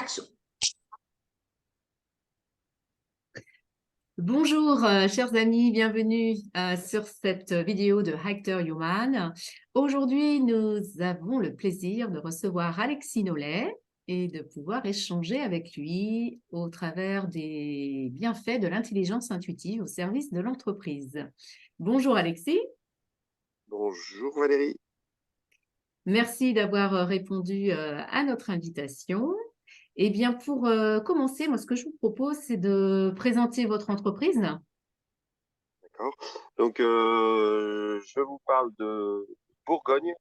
Action. Bonjour, chers amis, bienvenue sur cette vidéo de Hacker Human. Aujourd'hui, nous avons le plaisir de recevoir Alexis Nollet et de pouvoir échanger avec lui au travers des bienfaits de l'intelligence intuitive au service de l'entreprise. Bonjour Alexis. Bonjour Valérie. Merci d'avoir répondu à notre invitation. Eh bien, pour commencer, moi, ce que je vous propose, c'est de présenter votre entreprise. D'accord. Donc, je vous parle de Bourgogne.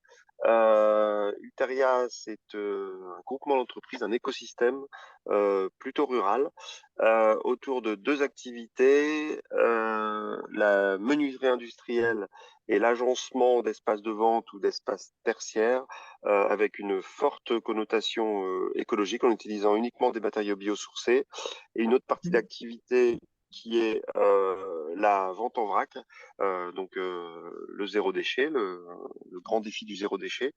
Ulteria, c'est un groupement d'entreprises, un écosystème plutôt rural autour de deux activités, la menuiserie industrielle et l'agencement d'espaces de vente ou d'espaces tertiaires avec une forte connotation écologique en utilisant uniquement des matériaux biosourcés et une autre partie d'activité qui est la vente en vrac, le zéro déchet, le grand défi du zéro déchet.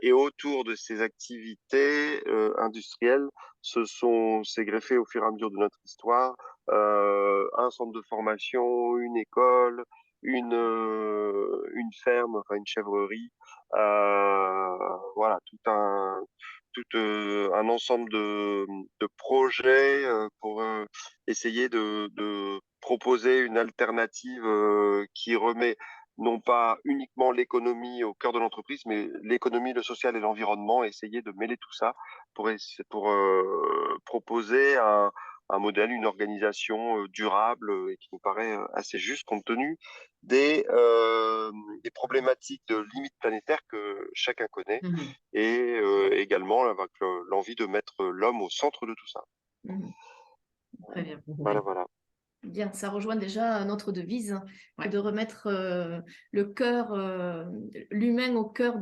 Et autour de ces activités industrielles, s'est greffé au fur et à mesure de notre histoire un centre de formation, une école, une ferme, enfin une chèvrerie, voilà, tout un ensemble de projets pour essayer de proposer une alternative qui remet non pas uniquement l'économie au cœur de l'entreprise, mais l'économie, le social et l'environnement, essayer de mêler tout ça pour proposer un modèle, une organisation durable et qui nous paraît assez juste compte tenu des problématiques de limites planétaires que chacun connaît Mhm. et également avec l'envie de mettre l'homme au centre de tout ça. Mhm. Très bien. Voilà, voilà. Bien, ça rejoint déjà notre devise, Ouais. de remettre le cœur, l'humain au cœur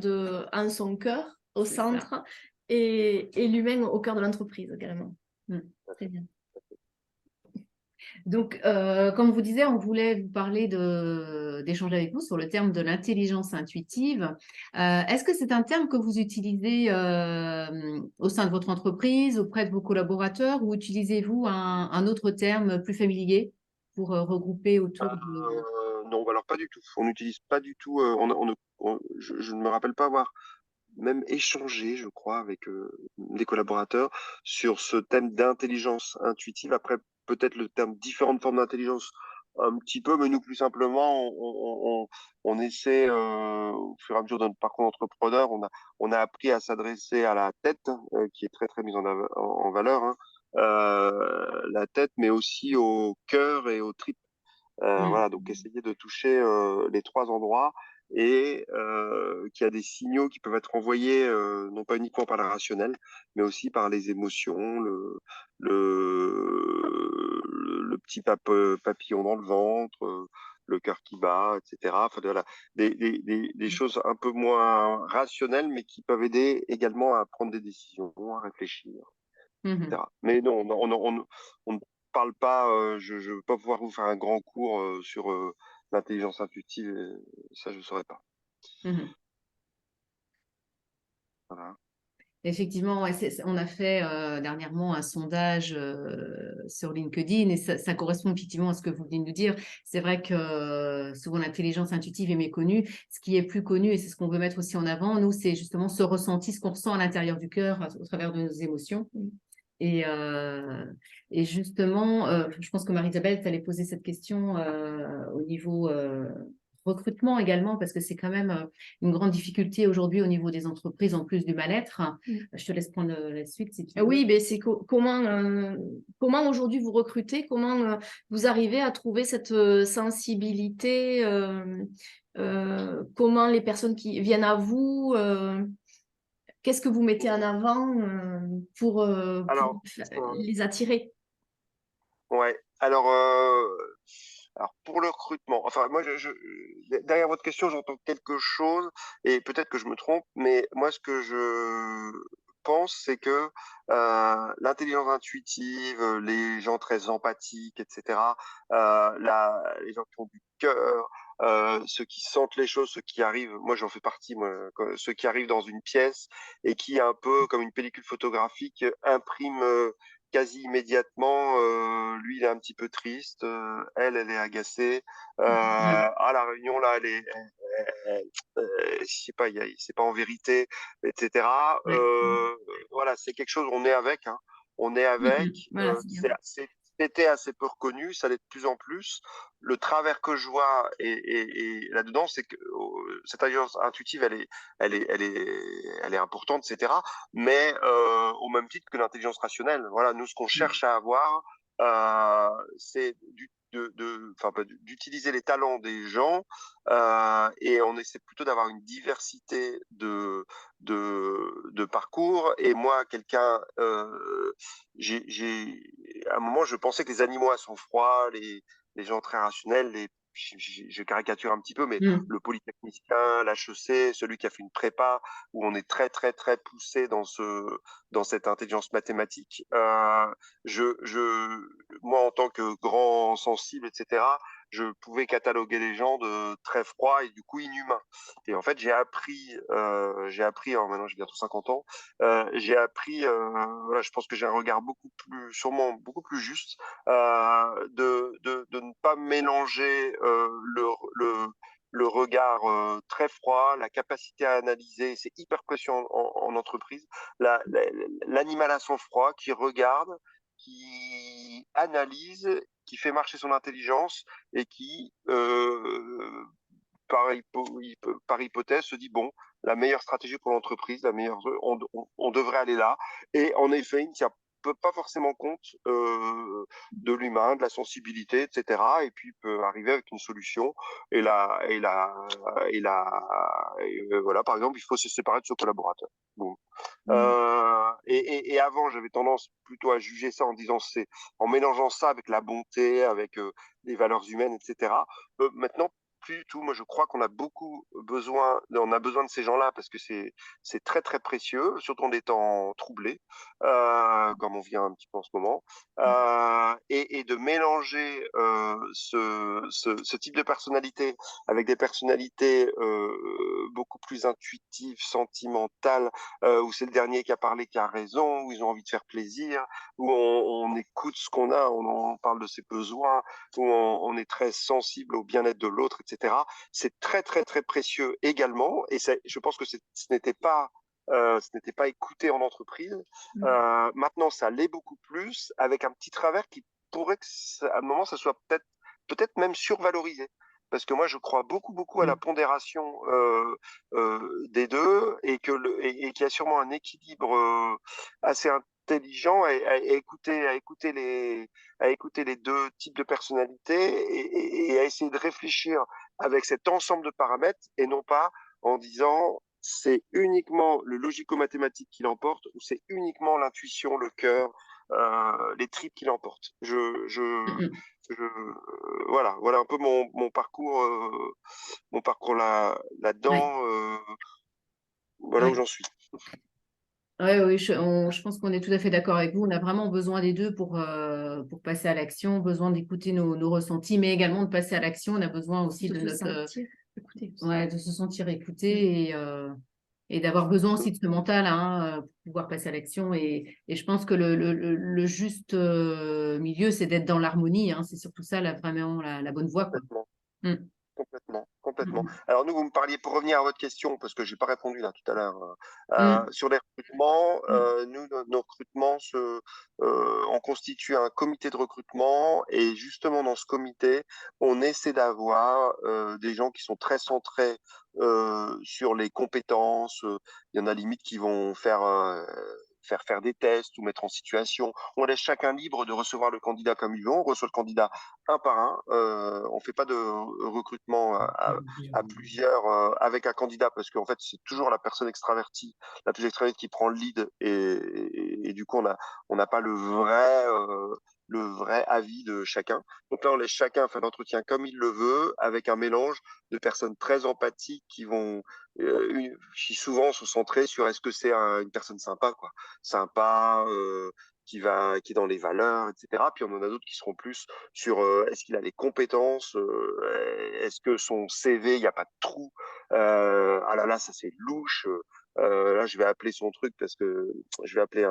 son cœur, au C'est centre, et l'humain au cœur de l'entreprise également. Très bien. Donc, comme vous disiez, on voulait vous parler d'échanger avec vous sur le terme de l'intelligence intuitive. Est-ce que c'est un terme que vous utilisez au sein de votre entreprise, auprès de vos collaborateurs, ou utilisez-vous un autre terme plus familier pour regrouper autour de... Non, alors pas du tout. On n'utilise pas du tout. Je ne me rappelle pas avoir même échangé, je crois, avec des collaborateurs sur ce thème d'intelligence intuitive. Après, peut-être le terme différentes formes d'intelligence un petit peu, mais nous, plus simplement, on essaie, au fur et à mesure de notre parcours d'entrepreneur, on a appris à s'adresser à la tête, qui est très, très mise en valeur, hein, la tête, mais aussi au cœur et aux tripes. Voilà, donc essayer de toucher les trois endroits et qu'il y a des signaux qui peuvent être envoyés non pas uniquement par la rationnelle, mais aussi par les émotions, le petit papillon dans le ventre, le cœur qui bat, etc. Enfin, voilà, des choses un peu moins rationnelles, mais qui peuvent aider également à prendre des décisions, à réfléchir, Mhm. etc. Mais non, on ne parle pas, je ne veux pas pouvoir vous faire un grand cours sur l'intelligence intuitive, ça je ne saurais pas. Mhm. Voilà. Effectivement, ouais, on a fait dernièrement un sondage sur LinkedIn et ça correspond effectivement à ce que vous venez de nous dire. C'est vrai que souvent l'intelligence intuitive est méconnue. Ce qui est plus connu, et c'est ce qu'on veut mettre aussi en avant, nous, c'est justement ce ressenti, ce qu'on ressent à l'intérieur du cœur au travers de nos émotions. Et, euh, et justement, je pense que Marie-Isabelle t'allait poser cette question au niveau recrutement également, parce que c'est quand même une grande difficulté aujourd'hui au niveau des entreprises, en plus du mal-être. Je te laisse prendre la suite si tu veux. Oui, ben comment aujourd'hui vous recrutez, comment vous arrivez à trouver cette sensibilité, comment les personnes qui viennent à vous, qu'est-ce que vous mettez en avant pour Alors, euh, les attirer? ouais. Alors pour le recrutement, enfin moi, derrière votre question, j'entends quelque chose et peut-être que je me trompe, mais moi ce que pense, c'est que l'intelligence intuitive, les gens très empathiques, etc., les gens qui ont du cœur, ceux qui sentent les choses, ceux qui arrivent, moi j'en fais partie, moi, ceux qui arrivent dans une pièce et qui, un peu comme une pellicule photographique, impriment quasi immédiatement, lui il est un petit peu triste, elle est agacée, Ouais. la réunion là, je sais pas, c'est pas en vérité, etc. Ouais. Voilà, c'est quelque chose, on est avec, hein. On est avec. Voilà, c'est bien. C'était assez peu reconnu, ça l'est de plus en plus. Le travers que je vois et là-dedans, c'est que cette intelligence intuitive, elle est importante, etc. Mais au même titre que l'intelligence rationnelle. Voilà, nous, ce qu'on cherche à avoir, c'est enfin, d'utiliser les talents des gens et on essaie plutôt d'avoir une diversité de parcours. Et moi, à un moment, je pensais que les animaux à sang froid, les gens très rationnels, je caricature un petit peu, mais Mm. le polytechnicien, l'HEC, celui qui a fait une prépa, où on est très, très, très poussé dans cette intelligence mathématique. Moi, en tant que grand sensible, etc., je pouvais cataloguer les gens de très froids et du coup inhumains. Et en fait, maintenant j'ai bientôt 50 ans, voilà, je pense que j'ai un regard sûrement beaucoup plus juste, de ne pas mélanger le regard très froid, la capacité à analyser, c'est hyper précieux en entreprise, l'animal à sang froid qui regarde, qui analyse, qui fait marcher son intelligence et qui, par hypothèse, se dit, bon, la meilleure stratégie pour l'entreprise, on devrait aller là. Et en effet, il ne tient pas forcément compte de l'humain, de la sensibilité, etc. Et puis, il peut arriver avec une solution. Voilà, par exemple, il faut se séparer de ce collaborateur. Bon. Mm. Et avant, j'avais tendance plutôt à juger ça en disant en mélangeant ça avec la bonté, avec les valeurs humaines, etc. Maintenant, plus du tout. Moi, je crois on a besoin de ces gens-là parce que c'est très très précieux, surtout en des temps troublés, comme on vient un petit peu en ce moment, et de mélanger ce type de personnalité avec des personnalités beaucoup plus intuitives, sentimentales, où c'est le dernier qui a parlé qui a raison, où ils ont envie de faire plaisir, où on écoute ce qu'on a, on parle de ses besoins, où on est très sensible au bien-être de l'autre, etc. C'est très, très, très précieux également. Et je pense que ce n'était pas écouté en entreprise. Maintenant, ça l'est beaucoup plus, avec un petit travers qui pourrait à un moment, ça soit peut-être même survalorisé. Parce que moi, je crois beaucoup, beaucoup à la Mm. pondération des deux et qu'il y a sûrement un équilibre assez intelligent à écouter les deux types de personnalités et à essayer de réfléchir avec cet ensemble de paramètres et non pas en disant c'est uniquement le logico-mathématique qui l'emporte ou c'est uniquement l'intuition, le cœur, les tripes qui l'emportent. Mm. Voilà un peu mon parcours Ouais. là-dedans, voilà où Ouais. j'en suis. Ouais, oui, je pense qu'on est tout à fait d'accord avec vous. On a vraiment besoin des deux pour passer à l'action, besoin d'écouter nos ressentis, mais également de passer à l'action. On a besoin aussi De de se notre, sentir écouté aussi. ouais, de se sentir écouté et d'avoir besoin aussi de ce mental hein, pour pouvoir passer à l'action. Et je pense que le juste milieu, c'est d'être dans l'harmonie. Hein. C'est surtout ça, là, vraiment, la bonne voie, quoi. Complètement. Mm. Complètement, complètement. Mm. Alors nous, vous me parliez, pour revenir à votre question, parce que j'ai pas répondu là tout à l'heure, Mm. sur les recrutements, Mm. nous, nos recrutements, on constitue un comité de recrutement et justement dans ce comité, on essaie d'avoir des gens qui sont très centrés sur les compétences. Il y en a limite qui vont faire des tests ou mettre en situation. On laisse chacun libre de recevoir le candidat comme il veut. On reçoit le candidat un par un. On fait pas de recrutement à plusieurs avec un candidat parce qu'en fait c'est toujours la personne extravertie, la plus extravertie qui prend le lead et du coup on n'a pas le vrai avis de chacun. Donc là on laisse chacun faire l'entretien comme il le veut avec un mélange de personnes très empathiques qui vont qui souvent sont centrés sur est-ce que c'est une personne sympa, quoi. Sympa, qui est dans les valeurs, etc. Puis on en a d'autres qui seront plus sur est-ce qu'il a les compétences, est-ce que son CV, il n'y a pas de trou, ah là là, ça c'est louche. Là, je vais appeler son truc parce que je vais appeler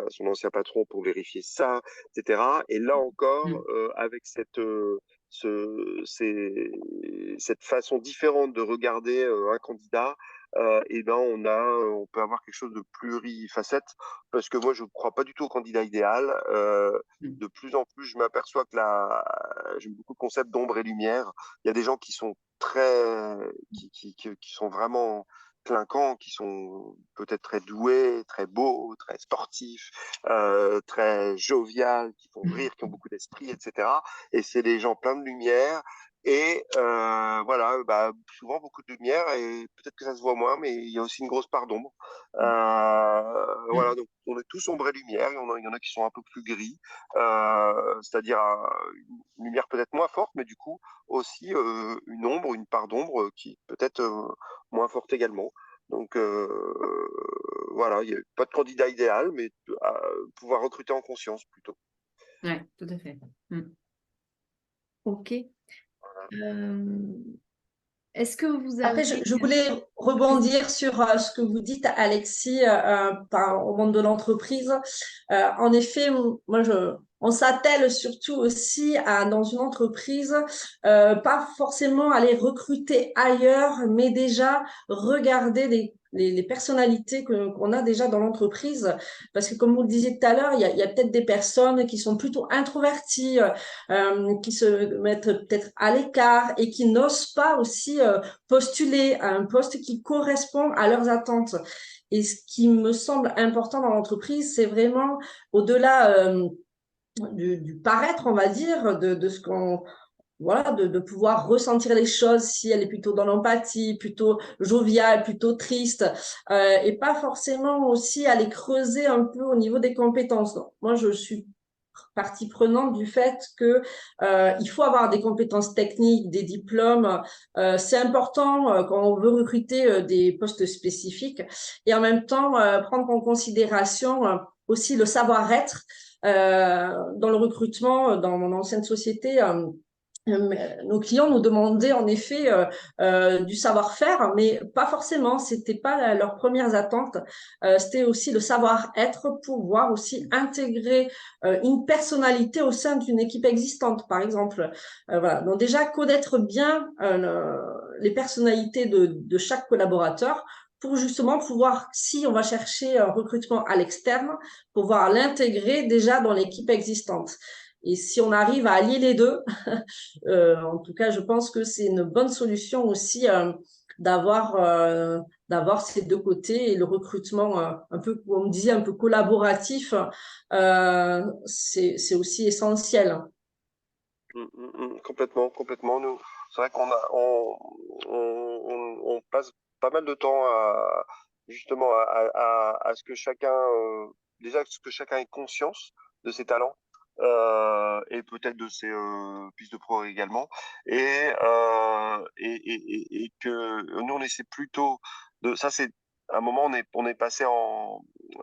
son ancien patron pour vérifier ça, etc. Et là encore, avec cette façon différente de regarder un candidat, et ben on peut avoir quelque chose de plurifacette parce que moi je ne crois pas du tout au candidat idéal. De plus en plus, je m'aperçois que j'aime beaucoup le concept d'ombre et lumière. Il y a des gens qui sont qui sont vraiment clinquants, qui sont peut-être très doués, très beaux, très sportifs, très joviales, qui font rire, qui ont beaucoup d'esprit, etc. Et c'est des gens pleins de lumière. Et voilà, bah, souvent beaucoup de lumière et peut-être que ça se voit moins, mais il y a aussi une grosse part d'ombre. Voilà, donc on est tous ombre et lumière. Il y en a qui sont un peu plus gris, c'est-à-dire une lumière peut-être moins forte, mais du coup aussi une ombre, une part d'ombre qui peut être moins forte également. Donc voilà, il n'y a pas de candidat idéal, mais pouvoir recruter en conscience plutôt. Oui, tout à fait. Ok. Est-ce que vous Après, avez... je voulais rebondir sur ce que vous dites, Alexis, au monde de l'entreprise. En effet, moi, on s'attelle surtout aussi dans une entreprise, pas forcément aller recruter ailleurs, mais déjà regarder les personnalités qu'on a déjà dans l'entreprise. Parce que comme vous le disiez tout à l'heure, il y a peut-être des personnes qui sont plutôt introverties, qui se mettent peut-être à l'écart et qui n'osent pas aussi postuler à un poste qui correspond à leurs attentes. Et ce qui me semble important dans l'entreprise, c'est vraiment au-delà du paraître, on va dire, de ce qu'on voilà, de pouvoir ressentir les choses si elle est plutôt dans l'empathie, plutôt joviale, plutôt triste, et pas forcément aussi aller creuser un peu au niveau des compétences. Donc, moi, je suis partie prenante du fait que il faut avoir des compétences techniques, des diplômes. C'est important quand on veut recruter des postes spécifiques et en même temps prendre en considération aussi le savoir-être dans le recrutement. Dans mon ancienne société, nos clients nous demandaient en effet du savoir-faire, mais pas forcément, c'était pas leurs premières attentes. C'était aussi le savoir-être, pouvoir aussi intégrer une personnalité au sein d'une équipe existante, par exemple. Voilà. Donc déjà, connaître bien les personnalités de chaque collaborateur pour justement pouvoir, si on va chercher un recrutement à l'externe, pouvoir l'intégrer déjà dans l'équipe existante. Et si on arrive à allier les deux, en tout cas, je pense que c'est une bonne solution aussi d'avoir ces deux côtés et le recrutement un peu, comme on disait, un peu collaboratif, c'est aussi essentiel. Complètement, complètement. Nous, c'est vrai on passe pas mal de temps justement à ce que chacun, déjà ce que chacun ait conscience de ses talents et peut-être de ses pistes de pro également, et que nous on essaie plutôt de ça c'est à un moment on est passé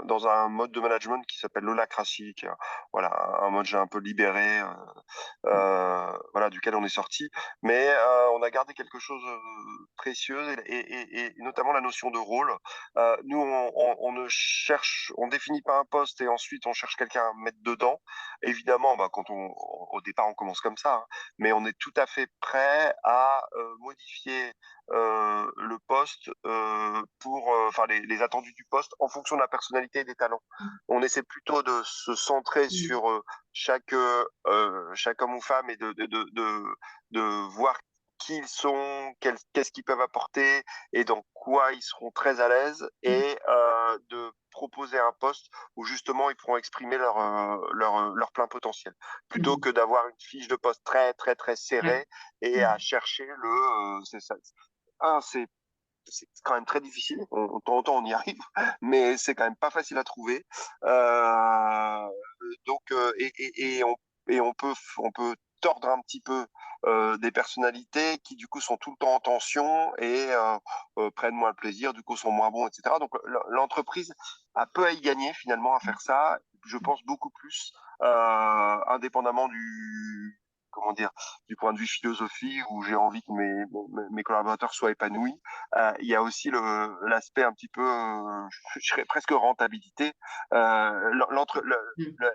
dans un mode de management qui s'appelle l'holacratie, voilà un mode un peu libéré. Voilà, duquel on est sorti, mais on a gardé quelque chose de précieux et notamment la notion de rôle. Nous, on ne cherche, on définit pas un poste et ensuite on cherche quelqu'un à mettre dedans. Évidemment, bah, au départ on commence comme ça, hein, mais on est tout à fait prêt à modifier le poste pour, enfin les attendus du poste en fonction de la personnalité et des talents. On essaie plutôt de se centrer sur chaque homme ou femme et de voir qui ils sont, qu'est-ce qu'ils peuvent apporter et dans quoi ils seront très à l'aise et de proposer un poste où justement ils pourront exprimer leur plein potentiel plutôt que d'avoir une fiche de poste très très très serrée et à chercher c'est ça. C'est quand même très difficile. De temps en temps, on y arrive, mais c'est quand même pas facile à trouver. Donc, et on peut tordre un petit peu des personnalités qui du coup sont tout le temps en tension et prennent moins le plaisir, du coup sont moins bons, etc. Donc l'entreprise a peu à y gagner finalement à faire ça. Je pense beaucoup plus, indépendamment du comment dire, du point de vue philosophie où j'ai envie que mes collaborateurs soient épanouis. Il y a aussi l'aspect un petit peu, je dirais presque rentabilité. Mm.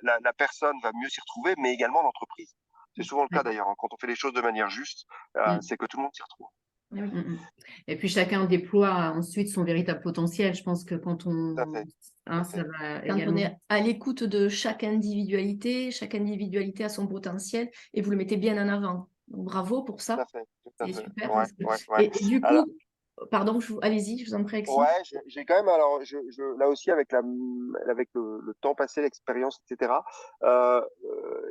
La personne va mieux s'y retrouver, mais également l'entreprise. C'est souvent le cas Ouais. d'ailleurs, hein. Quand on fait les choses de manière juste, Mm. c'est que tout le monde s'y retrouve. Oui. Mm, mm. Et puis chacun déploie ensuite son véritable potentiel. Je pense que quand Tout à on, fait. hein, Tout à ça fait. va Quand on également. est à l'écoute de chaque individualité a son potentiel et vous le mettez bien en avant. Donc, bravo pour Tout à ça. fait. Tout à C'est fait. super. Ouais, Parce que... ouais, ouais. et du Alors, coup, pardon, allez-y, je vous en prie, Alexis. ouais, j'ai quand même, alors, là aussi, avec le temps passé, l'expérience, etc.,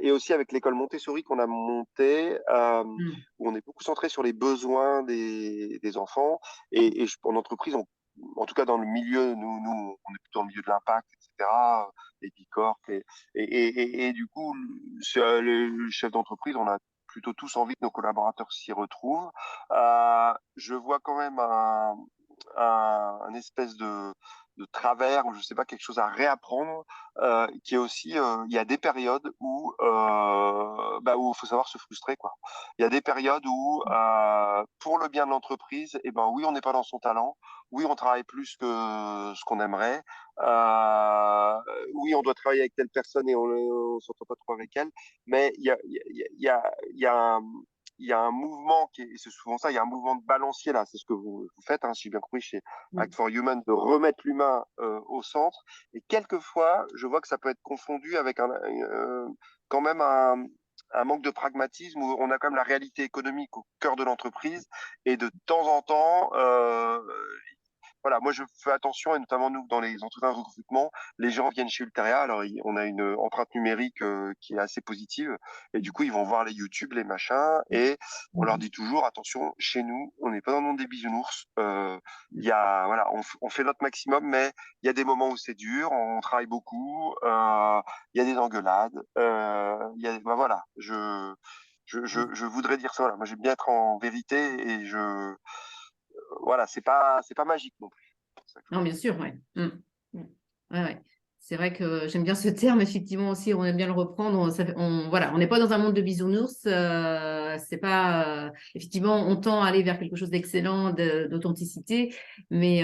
et aussi avec l'école Montessori qu'on a montée, Mm. où on est beaucoup centré sur les besoins des enfants. En entreprise, en tout cas dans le milieu, nous, on est plutôt dans le milieu de l'impact, etc., les bicorps. Et du coup, les chefs d'entreprise, on a plutôt tous envie que nos collaborateurs s'y retrouvent. Je vois quand même un espèce de travers, ou je sais pas, quelque chose à réapprendre, qui est aussi, il y a des périodes où il faut savoir se frustrer, quoi. Il y a des périodes où, pour le bien de l'entreprise, eh ben oui, on n'est pas dans son talent, oui, on travaille plus que ce qu'on aimerait, oui, on doit travailler avec telle personne et on s'entend pas trop avec elle, mais il y a un, il y a un mouvement et c'est souvent ça, il y a un mouvement de balancier là, c'est ce que vous faites, hein, si j'ai bien compris chez Act for Human, de remettre l'humain au centre. Et quelquefois, je vois que ça peut être confondu avec quand même un manque de pragmatisme où on a quand même la réalité économique au cœur de l'entreprise et de temps en temps, voilà, moi je fais attention et notamment nous dans les entretiens de recrutement, les gens viennent chez Ulteria, alors on a une empreinte numérique qui est assez positive et du coup ils vont voir les YouTube, les machins et on leur dit toujours attention, chez nous on n'est pas dans le monde des bisounours, il y a voilà, on fait notre maximum mais il y a des moments où c'est dur, on travaille beaucoup, il y a des engueulades, voilà, je voudrais dire ça, voilà, moi j'aime bien être en vérité et voilà, c'est pas magique non plus. Non, bien sûr, ouais. Mm. Mm. Ouais, ouais. C'est vrai que j'aime bien ce terme, effectivement aussi, on aime bien le reprendre. Voilà, on n'est pas dans un monde de bisounours. C'est pas, effectivement, on tend à aller vers quelque chose d'excellent, d'authenticité, mais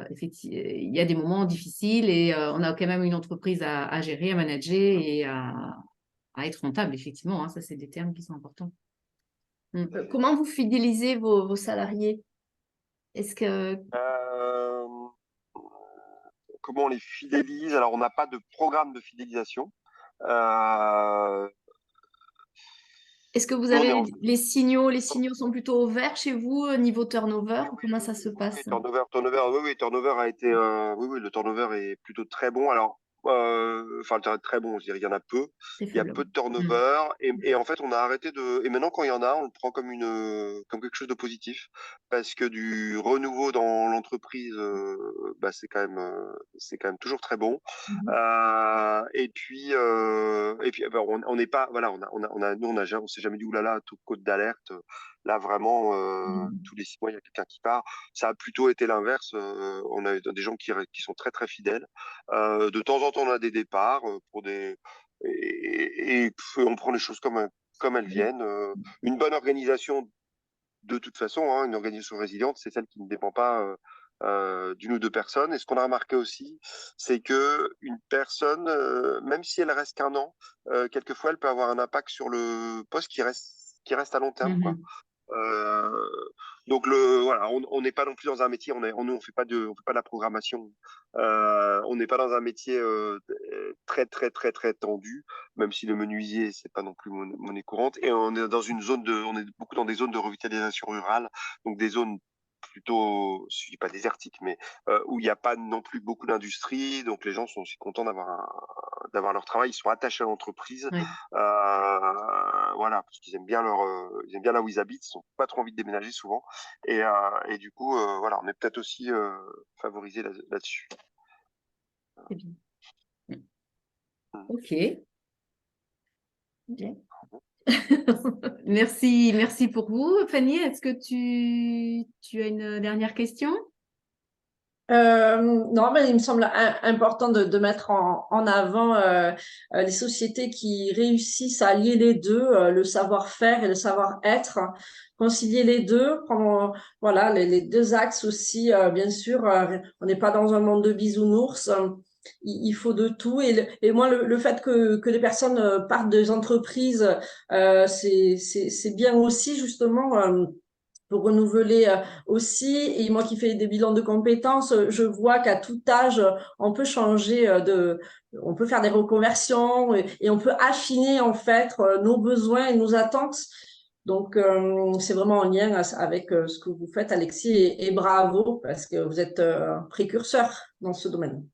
effectivement, il y a des moments difficiles et on a quand même une entreprise à gérer, à manager et à être rentable, effectivement, hein. Ça, c'est des termes qui sont importants. Mm. Comment vous fidélisez vos salariés? Est-ce que Euh, Comment on les fidélise? Alors, on n'a pas de programme de fidélisation. Euh, Est-ce que vous Nous, on avez est en les signaux sont plutôt ouverts chez vous, niveau turnover? Comment ça se passe? turnover a été, oui, le turnover est plutôt très bon. Alors, enfin, très bon, je dirais, il y en a peu. C'est Il y a faible. peu de Mm. turnover et en fait, on a arrêté et maintenant, quand il y en a, on le prend comme comme quelque chose de positif parce que du renouveau dans l'entreprise, c'est quand même toujours très bon. Mhm. On n'est pas, voilà, nous, on s'est jamais dit, oulala, tout code d'alerte. Là, vraiment, Mhm. tous les 6 mois, il y a quelqu'un qui part. Ça a plutôt été l'inverse. On a des gens qui sont très, très fidèles. De temps en temps, on a des départs pour des... on prend les choses comme elles viennent. Une bonne organisation, de toute façon, hein, une organisation résiliente, c'est celle qui ne dépend pas d'une ou deux personnes. Et ce qu'on a remarqué aussi, c'est que une personne, même si elle reste qu'un an, quelquefois, elle peut avoir un impact sur le poste qui reste à long terme, quoi. Mhm. Euh, donc voilà, on n'est pas non plus dans un métier, on on fait pas de la programmation. On n'est pas dans un métier très très très très tendu, même si le menuisier c'est pas non plus monnaie courante. Et on est dans on est beaucoup dans des zones de revitalisation rurale, donc des zones plutôt, je dis pas désertiques, mais où il n'y a pas non plus beaucoup d'industrie, donc les gens sont aussi contents d'avoir leur travail, ils sont attachés à l'entreprise. Ouais. Voilà, parce qu'ils aiment bien ils aiment bien là où ils habitent, ils n'ont pas trop envie de déménager souvent. Et du coup, voilà, on est peut-être aussi favorisé là-dessus. C'est bien. Mm. Ok. Bien. Merci pour vous. Fanny, est-ce que tu as une dernière question? Non, mais il me semble important de mettre en avant les sociétés qui réussissent à lier les deux, le savoir-faire et le savoir-être, concilier les deux, prendre voilà les deux axes aussi. Bien sûr, on n'est pas dans un monde de bisounours. Il faut de tout et moi le fait que les personnes partent des entreprises, c'est bien aussi justement. Pour renouveler aussi. Et moi qui fais des bilans de compétences, je vois qu'à tout âge, on peut changer on peut faire des reconversions et on peut affiner en fait nos besoins et nos attentes. Donc, c'est vraiment en lien avec ce que vous faites, Alexis, et bravo parce que vous êtes précurseur dans ce domaine.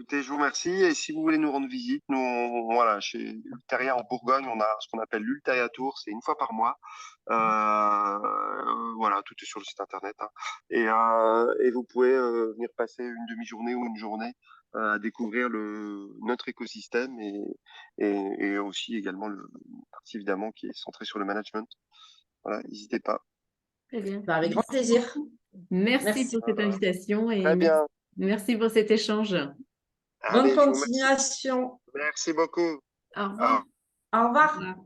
Écoutez, je vous remercie. Et si vous voulez nous rendre visite, voilà, chez Ulteria en Bourgogne, on a ce qu'on appelle l'Ulteria Tour. C'est une fois par mois. Voilà, tout est sur le site internet, hein. Et vous pouvez venir passer une demi-journée ou une journée à découvrir notre écosystème et aussi également une partie évidemment qui est centrée sur le management. Voilà, n'hésitez pas. Très bien. Bah, avec grand plaisir. Merci pour cette Voilà. invitation et Très bien. merci pour cet échange. Bonne Allez, je vous remercie. continuation. Merci beaucoup. Au revoir. Au revoir. Au revoir.